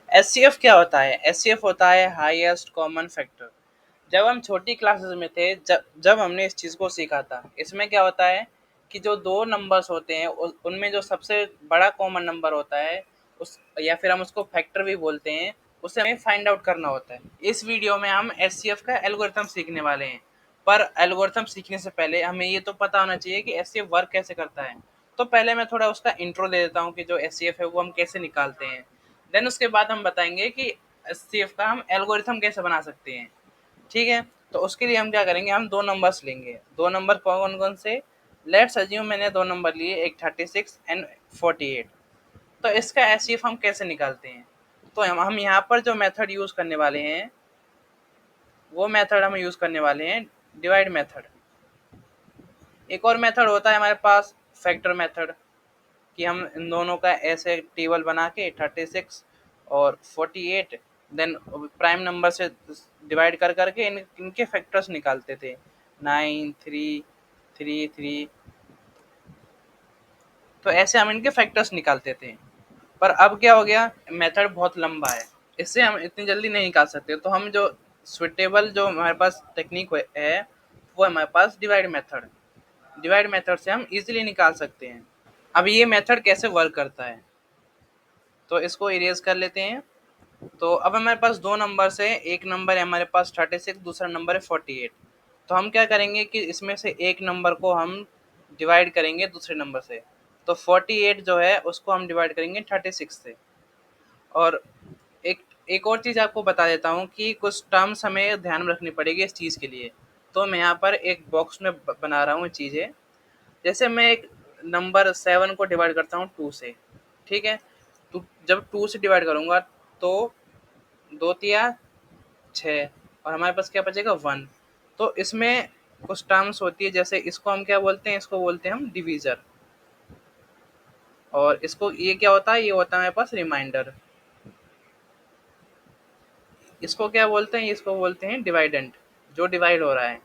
HCF क्या होता है? एचसीएफ होता है हाईएस्ट कॉमन फैक्टर। जब हम छोटी क्लासेस में थे, जब जब हमने इस चीज़ को सीखा था, इसमें क्या होता है कि जो दो नंबर्स होते हैं उनमें जो सबसे बड़ा कॉमन नंबर होता है उस, या फिर हम उसको फैक्टर भी बोलते हैं, उसे हमें फाइंड आउट करना होता है। इस वीडियो में हम एचसीएफ का एल्गोरिथम सीखने वाले हैं, पर एल्गोरिथम सीखने से पहले हमें ये तो पता होना चाहिए कि एचसीएफ वर्क कैसे करता है। तो पहले मैं थोड़ा उसका इंट्रो दे देता हूँ कि जो एचसीएफ है वो हम कैसे निकालते हैं। देन उसके बाद हम बताएंगे कि एचसीएफ का हम एल्गोरिथम कैसे बना सकते हैं। ठीक है, तो उसके लिए हम क्या करेंगे, हम दो नंबर्स लेंगे। दो नंबर कौन कौन से? लेट्स अज्यूम मैंने दो नंबर लिए, एक 36 एंड 48। तो इसका एचसीएफ हम कैसे निकालते हैं? तो हम यहाँ पर जो मेथड यूज करने वाले हैं, वो मेथड हम यूज करने वाले हैं डिवाइड मेथड। एक और मेथड होता है हमारे पास, फैक्टर मेथड, कि हम इन दोनों का ऐसे टेबल बना के 36 और 48 देन प्राइम नंबर से डिवाइड कर करके इनके फैक्टर्स निकालते थे, 9 3 3 3। तो ऐसे हम इनके फैक्टर्स निकालते थे। पर अब क्या हो गया, मेथड बहुत लंबा है, इससे हम इतनी जल्दी नहीं निकाल सकते। तो हम जो सुटेबल जो हमारे पास टेक्निक है वो हमारे पास डिवाइड मेथड। डिवाइड मेथड से हम इजीली निकाल सकते हैं। अब ये मेथड कैसे वर्क करता है, तो इसको इरेज कर लेते हैं। तो अब हमारे पास दो नंबर है, एक नंबर है हमारे पास 36, दूसरा नंबर है 48। तो हम क्या करेंगे कि इसमें से एक नंबर को हम डिवाइड करेंगे दूसरे नंबर से। तो 48 जो है उसको हम डिवाइड करेंगे 36 से। और एक एक और चीज़ आपको बता देता हूँ कि कुछ टर्म्स हमें ध्यान में रखनी पड़ेगी इस चीज़ के लिए। तो मैं यहाँ पर एक बॉक्स में बना रहा हूँ चीज़ें। जैसे मैं एक नंबर 7 को डिवाइड करता हूँ 2 से, ठीक है। तो जब 2 से डिवाइड करूँगा तो दो तिया 6 और हमारे पास क्या बचेगा 1। तो इसमें कुछ टर्म्स होती है, जैसे इसको हम क्या बोलते हैं, इसको बोलते हैं हम डिवीज़र। और इसको ये क्या होता है, ये होता है हमारे पास रिमाइंडर। इसको क्या बोलते हैं, इसको बोलते हैं डिवाइडेंट, जो डिवाइड हो रहा है,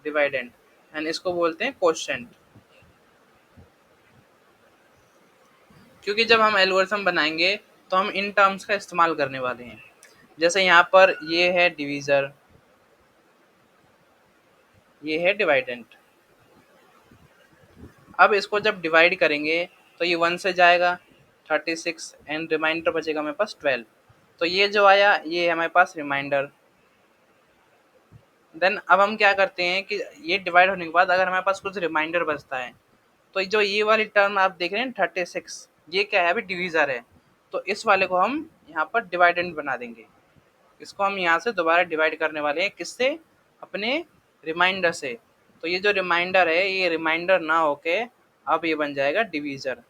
डिवाइडेंट। एंड इसको बोलते हैं कोशेंट। क्योंकि जब हम एल्गोरिथम बनाएंगे तो हम इन टर्म्स का इस्तेमाल करने वाले हैं। जैसे यहाँ पर ये है डिवीज़र, ये है डिवाइडेंट। अब इसको जब डिवाइड करेंगे तो ये 1 से जाएगा 36 एंड रिमाइंडर बचेगा हमारे पास 12। तो ये जो आया ये है हमारे पास रिमाइंडर। देन अब हम क्या करते हैं कि ये डिवाइड होने के बाद अगर हमारे पास कुछ रिमाइंडर बचता है, तो जो ये वाली टर्म आप देख रहे हैं 36, ये क्या है, अभी डिवीज़र है। तो इस वाले को हम यहाँ पर डिवाइडेंट बना देंगे। इसको हम यहाँ से दोबारा डिवाइड करने वाले हैं, किससे? अपने रिमाइंडर से। तो ये जो रिमाइंडर है ये रिमाइंडर ना होके अब ये बन जाएगा डिवीज़र।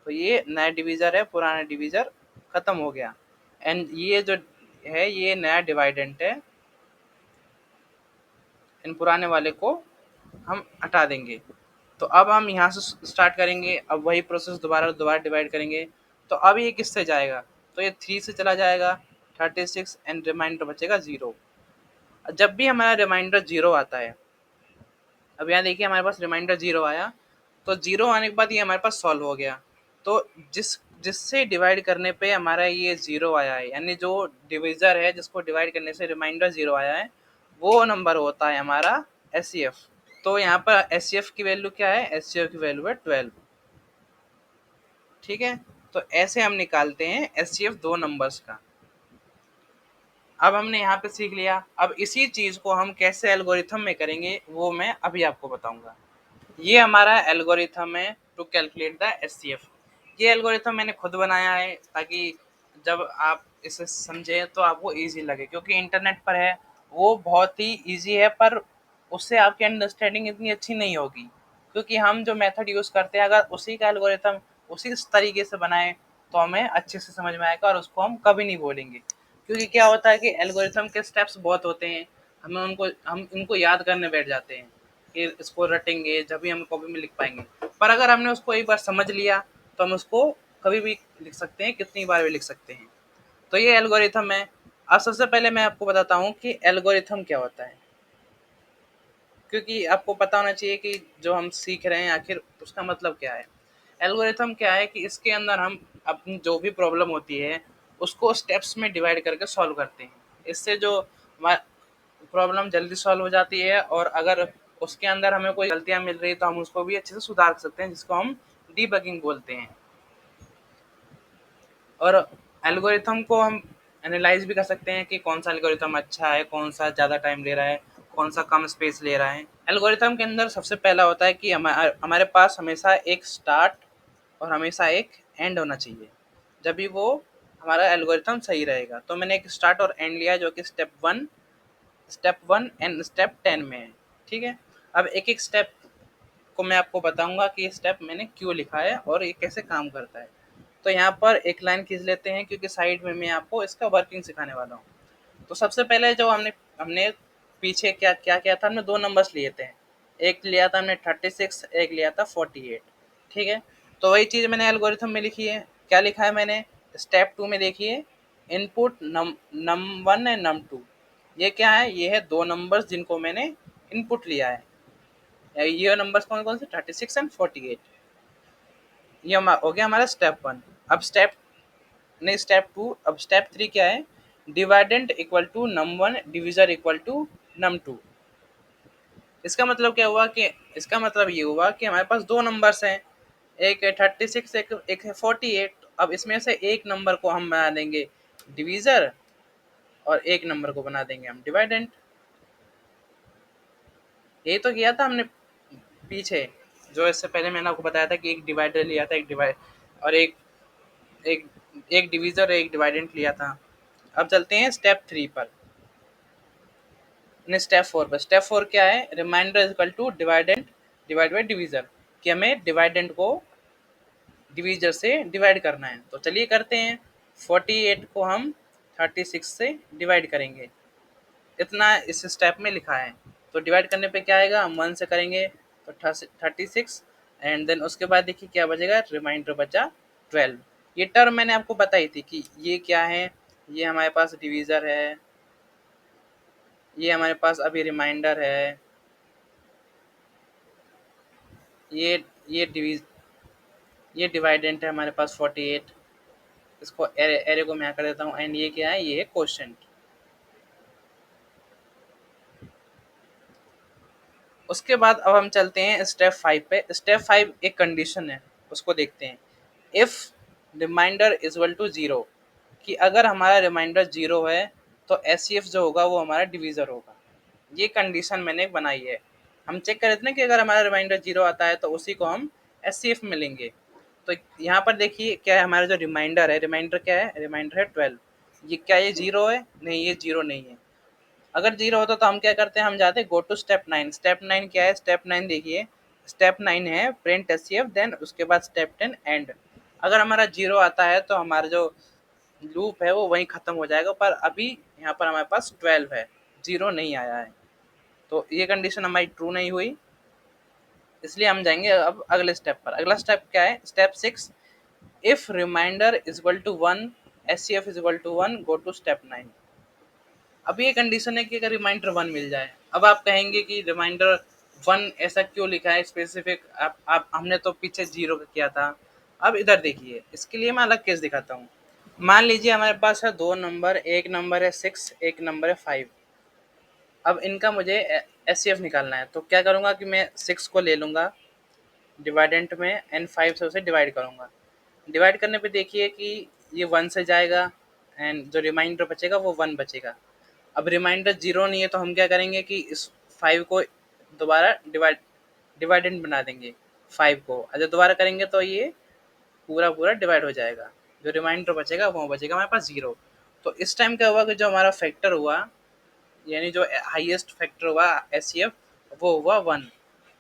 तो ये नया डिवीज़र है, पुराना डिवीज़र ख़त्म हो गया। एंड ये जो है ये नया डिवाइडेंट है, इन पुराने वाले को हम हटा देंगे। तो अब हम यहाँ से स्टार्ट करेंगे, अब वही प्रोसेस दोबारा दोबारा डिवाइड करेंगे। तो अब ये किससे जाएगा, तो ये 3 से चला जाएगा 36 एंड रिमाइंडर बचेगा 0। जब भी हमारा रिमाइंडर 0 आता है, अब यहाँ देखिए हमारे पास रिमाइंडर 0 आया, तो 0 आने के बाद ये हमारे पास सॉल्व हो गया। तो जिससे डिवाइड करने पे हमारा ये 0 आया है, यानी जो डिविज़र है जिसको डिवाइड करने से रिमाइंडर 0 आया है, वो नंबर होता है हमारा एचसीएफ। तो यहाँ पर एचसीएफ की वैल्यू क्या है, एचसीएफ की वैल्यू है 12। ठीक है, तो ऐसे हम निकालते हैं एचसीएफ दो नंबर्स का। अब हमने यहाँ पे सीख लिया, अब इसी चीज़ को हम कैसे एल्गोरिथम में करेंगे वो मैं अभी आपको बताऊंगा। ये हमारा एल्गोरिथम है टू कैलकुलेट द एचसीएफ। ये एल्गोरिथम मैंने खुद बनाया है ताकि जब आप इसे समझें तो आपको इजी लगे, क्योंकि इंटरनेट पर है वो बहुत ही इजी है, पर उससे आपकी अंडरस्टैंडिंग इतनी अच्छी नहीं होगी। क्योंकि हम जो मेथड यूज़ करते हैं अगर उसी का एल्गोरिथम उसी तरीके से बनाएं तो हमें अच्छे से समझ में आएगा और उसको हम कभी नहीं भूलेंगे। क्योंकि क्या होता है कि एल्गोरिथम के स्टेप्स बहुत होते हैं, हम इनको याद करने बैठ जाते हैं कि इसको रटेंगे जब भी हम कॉपी में लिख पाएंगे। पर अगर हमने उसको एक बार समझ लिया तो हम उसको कभी भी लिख सकते हैं, कितनी बार भी लिख सकते हैं। तो ये एल्गोरिथम है। अब सबसे पहले मैं आपको बताता हूँ कि एल्गोरिथम क्या होता है, क्योंकि आपको पता होना चाहिए कि जो हम सीख रहे हैं आखिर उसका मतलब क्या है। एल्गोरिथम क्या है कि इसके अंदर हम अपनी जो भी प्रॉब्लम होती है उसको स्टेप्स में डिवाइड करके सॉल्व करते हैं। इससे जो प्रॉब्लम जल्दी सॉल्व हो जाती है, और अगर उसके अंदर हमें कोई गलतियाँ मिल रही है तो हम उसको भी अच्छे से सुधार सकते हैं, जिसको हम डीबगिंग बोलते हैं। और एल्गोरिथम को हम एनालाइज भी कर सकते हैं कि कौन सा एल्गोरिथम अच्छा है, कौन सा ज़्यादा टाइम ले रहा है, कौन सा कम स्पेस ले रहा है। एल्गोरिथम के अंदर सबसे पहला होता है कि हमारे पास हमेशा एक स्टार्ट और हमेशा एक एंड होना चाहिए, जब भी वो हमारा एल्गोरिथम सही रहेगा। तो मैंने एक स्टार्ट और एंड लिया जो कि स्टेप वन एंड स्टेप 10 में है। ठीक है, अब एक एक स्टेप को मैं आपको बताऊंगा कि ये स्टेप मैंने क्यों लिखा है और ये कैसे काम करता है। तो यहाँ पर एक लाइन खींच लेते हैं, क्योंकि साइड में मैं आपको इसका वर्किंग सिखाने वाला हूँ। तो सबसे पहले जो हमने हमने पीछे क्या क्या किया था, हमने दो नंबर्स लिए थे। एक लिया था हमने 36, एक लिया था 48। ठीक है, तो वही चीज़ मैंने एल्गोरिथम में लिखी है। क्या लिखा है मैंने, स्टेप 2 में देखिए, इनपुट नम 1 एंड नम 2। ये क्या है, ये है दो नंबर्स जिनको मैंने इनपुट लिया है। ये नंबर्स कौन कौन से, 36 एंड 48। ये हो गया हमारा स्टेप 1। अब स्टेप 2, अब स्टेप 3 क्या है, dividend equal to num 1, divisor equal to num 2। इसका मतलब क्या हुआ कि इसका मतलब ये हुआ कि हमारे पास दो नंबर्स हैं, एक है 36, एक है 48। अब इसमें से एक नंबर को हम बना देंगे डिविजर और एक नंबर को बना देंगे हम डिवाइडेंट। यही तो किया था हमने पीछे, जो इससे पहले मैंने आपको बताया था कि एक डिवाइडर लिया था, एक डिवाइड और एक एक डिवीजर एक डिवाइडेंट लिया था। अब चलते हैं स्टेप 3 पर, स्टेप 4 पर। स्टेप 4 क्या है, reminder is equal to dividend divide by divisor, कि हमें डिवाइडेंट को डिवीजर से डिवाइड करना है। तो चलिए करते हैं। 48 को हम 36 से डिवाइड करेंगे, इतना इस स्टेप में लिखा है। तो डिवाइड करने पे क्या आएगा, हम 1 से करेंगे तो 36, एंड देन उसके बाद देखिए क्या बचेगा, रिमाइंडर बचा 12। ये टर्म मैंने आपको बताई थी कि ये क्या है, ये हमारे पास डिवीजर है, ये हमारे पास अभी रिमाइंडर है, ये ये डिवीज ये डिवाइडेंट है हमारे पास 48। इसको एरे को मैं यहाँ कर देता हूँ, एंड ये क्या है, ये है क्वोशंट। उसके बाद अब हम चलते हैं स्टेप 5 पे। स्टेप 5 एक कंडीशन है, उसको देखते हैं। If reminder is equal to 0, कि अगर हमारा रिमाइंडर 0 है तो एस जो होगा वो हमारा डिवीजर होगा। ये कंडीशन मैंने बनाई है। हम चेक कर रहे थे ना कि अगर हमारा रिमाइंडर 0 आता है तो उसी को हम एस में लेंगे। तो यहाँ पर देखिए क्या है, हमारा जो रिमाइंडर है, रिमाइंडर क्या है, रिमाइंडर है 12। ये क्या, ये 0 है, नहीं ये 0 नहीं है। अगर 0 होता तो हम क्या करते हैं, हम जाते गो टू स्टेप 9। स्टेप 9 क्या है, स्टेप 9 देखिए, स्टेप 9 है प्रिंट एस देन उसके बाद स्टेप 10 एंड। अगर हमारा 0 आता है तो हमारा जो लूप है वो वहीं ख़त्म हो जाएगा, पर अभी यहाँ पर हमारे पास 12 है, 0 नहीं आया है। तो ये कंडीशन हमारी ट्रू नहीं हुई, इसलिए हम जाएंगे अब अगले स्टेप पर। अगला स्टेप क्या है, step 6। If reminder is equal to 1, S C F is equal to 1, go to step 9। अब ये कंडीशन है कि अगर रिमाइंडर 1 मिल जाए। अब आप कहेंगे कि रिमाइंडर 1 ऐसा क्यों लिखा है स्पेसिफिक, आप हमने तो पीछे 0 का किया था। अब इधर देखिए, इसके लिए मैं अलग केस दिखाता हूँ। मान लीजिए हमारे पास है दो नंबर, एक नंबर है 6, एक नंबर है 5। अब इनका मुझे एस निकालना है, तो क्या करूँगा कि मैं 6 को ले लूँगा डिवाइडेंट में, एंड 5 से उसे डिवाइड करूँगा। डिवाइड करने पे देखिए कि ये 1 से जाएगा, एंड जो रिमाइंडर बचेगा वो 1 बचेगा। अब रिमाइंडर 0 नहीं है तो हम क्या करेंगे कि इस 5 को दोबारा डिवाइडेंट बना देंगे 5 को। अगर दोबारा करेंगे तो ये पूरा पूरा डिवाइड हो जाएगा, जो रिमाइंडर बचेगा वो बचेगा हमारे पास 0। तो इस टाइम क्या हुआ कि जो हमारा फैक्टर हुआ, यानी जो हाईएस्ट फैक्टर हुआ एस वो हुआ 1।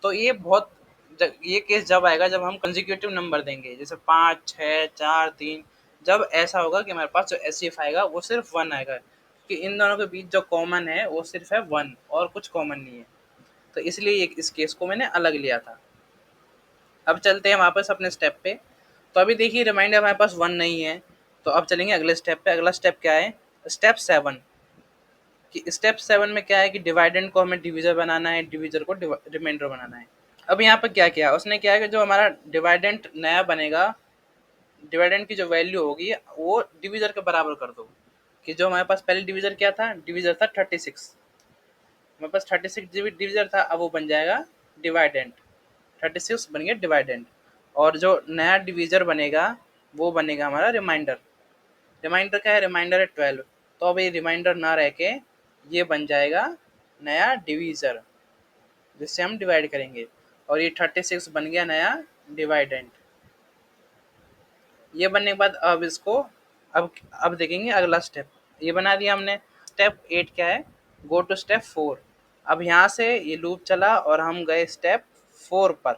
तो ये केस जब आएगा जब हम कंसेक्यूटिव नंबर देंगे, जैसे 5, 6, 4, 3। जब ऐसा होगा कि हमारे पास जो एस आएगा वो सिर्फ 1 आएगा, कि इन दोनों के बीच जो कॉमन है वो सिर्फ है 1 और कुछ कॉमन नहीं है। तो इसलिए इस केस को मैंने अलग लिया था। अब चलते हैं वापस अपने स्टेप पे। तो अभी देखिए रिमाइंडर हमारे पास 1 नहीं है, तो अब चलेंगे अगले स्टेप पे। अगला स्टेप क्या है, स्टेप 7। कि स्टेप 7 में क्या है कि डिवाइडेंड को हमें डिवीजर बनाना है, डिवीजर को रिमाइंडर बनाना है। अब यहाँ पे क्या किया उसने, क्या है कि जो हमारा डिवाइडेंट नया बनेगा डिवाइडेंड की जो वैल्यू होगी वो डिवीजर के बराबर कर दो। कि जो हमारे पास पहले डिवीजर क्या था, डिवीजर था 36, हमारे पास 36 डिवीजर था, अब वो बन जाएगा डिवाइडेंड, 36 बन गया डिवाइडेंड। और जो नया डिवीजर बनेगा वो बनेगा हमारा रिमाइंडर। रिमाइंडर क्या है, रिमाइंडर है 12, तो अब ये रिमाइंडर ना रह के ये बन जाएगा नया डिवीजर जिससे हम डिवाइड करेंगे, और ये 36 बन गया नया डिवाइडेंड। ये बनने के बाद अब इसको अब देखेंगे अगला स्टेप। ये बना दिया हमने। स्टेप 8 क्या है, गो टू स्टेप 4। अब यहाँ से ये लूप चला और हम गए स्टेप 4 पर,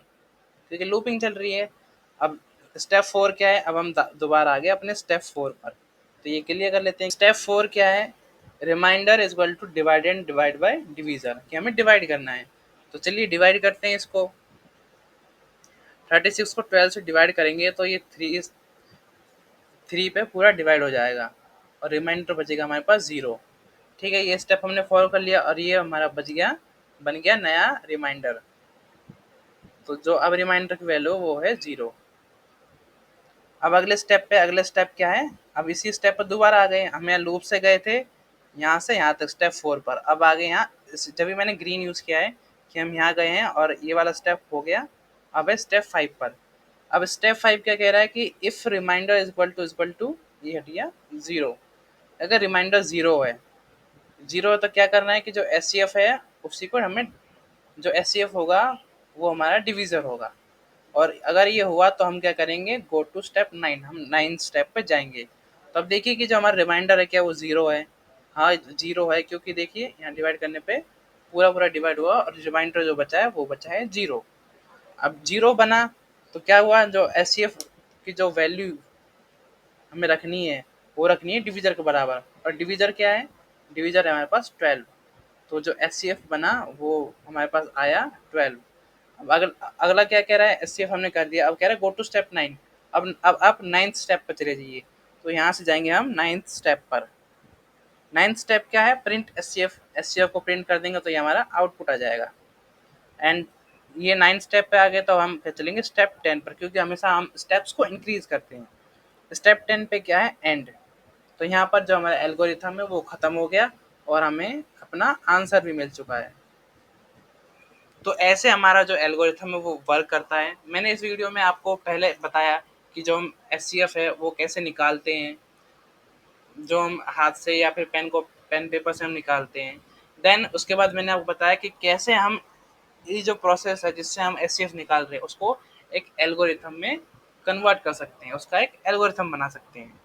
क्योंकि लूपिंग चल रही है। अब स्टेप 4 क्या है, अब हम दोबारा आ गए अपने स्टेप 4 पर, तो ये क्लियर कर लेते हैं। स्टेप 4 क्या है, reminder is equal to dividend divide by divisor, कि हमें डिवाइड करना है। तो चलिए डिवाइड करते हैं इसको। 36 को 12 से डिवाइड करेंगे तो ये 3 पे पूरा डिवाइड हो जाएगा और रिमाइंडर बचेगा हमारे पास 0। ठीक है, ये स्टेप हमने फॉलो कर लिया और ये हमारा बच गया, बन गया नया रिमाइंडर। तो जो अब रिमाइंडर की वैल्यू वो है 0। अब अगले स्टेप पे, अगले स्टेप क्या है, अब इसी स्टेप पर दोबारा आ गए। हम यहाँ लूप से गए थे यहाँ से यहाँ तक स्टेप 4 पर, अब आ गए यहाँ। जब भी मैंने ग्रीन यूज़ किया है कि हम यहाँ गए हैं और ये वाला स्टेप हो गया। अब है स्टेप 5 पर। अब स्टेप 5 क्या कह रहा है कि इफ़ रिमाइंडर इक्वल टू ये हट गया 0। अगर रिमाइंडर 0 है, 0 तो क्या करना है कि जो एस है उसी को हमें, जो एस होगा वो हमारा डिवीज़र होगा। और अगर ये हुआ तो हम क्या करेंगे, गो टू स्टेप 9, हम 9 स्टेप पे जाएंगे। तो अब देखिए कि जो हमारा रिमाइंडर है क्या वो 0 है। हाँ 0 है, क्योंकि देखिए यहाँ डिवाइड करने पे पूरा पूरा डिवाइड हुआ और रिमाइंडर जो बचा है वो बचा है 0। अब 0 बना तो क्या हुआ, जो एस की जो वैल्यू हमें रखनी है वो रखनी है डिवीजर के बराबर। और डिवीजर क्या है, डिवीजर है हमारे पास 12। तो जो एस बना वो हमारे पास आया 12। अब अगला क्या कह रहा है, एस हमने कर दिया, अब कह रहा है गो टू स्टेप 9। अब आप 9th स्टेप पर चले जाइए। तो यहाँ से जाएंगे हम 9th स्टेप पर। 9th स्टेप क्या है, प्रिंट एस को प्रिंट कर देंगे तो ये हमारा आउटपुट आ जाएगा। एंड ये 9th स्टेप पे आ गए तो हम फिर चलेंगे स्टेप 10 पर, क्योंकि हमेशा हम स्टेप्स को इंक्रीज करते हैं। स्टेप 10 पे क्या है, एंड। तो यहाँ पर जो हमारा एल्गोरिथम है वो खत्म हो गया और हमें अपना आंसर भी मिल चुका है। तो ऐसे हमारा जो एल्गोरिथम है वो वर्क करता है। मैंने इस वीडियो में आपको पहले बताया कि जो हम एस है वो कैसे निकालते हैं, जो हम हाथ से या फिर पेन पेपर से हम निकालते हैं। देन उसके बाद मैंने आपको बताया कि कैसे हम ये जो प्रोसेस है जिससे हम एस निकाल रहे हैं उसको एक एल्गोरिथम में कन्वर्ट कर सकते हैं, उसका एक एल्गोरिथम बना सकते हैं।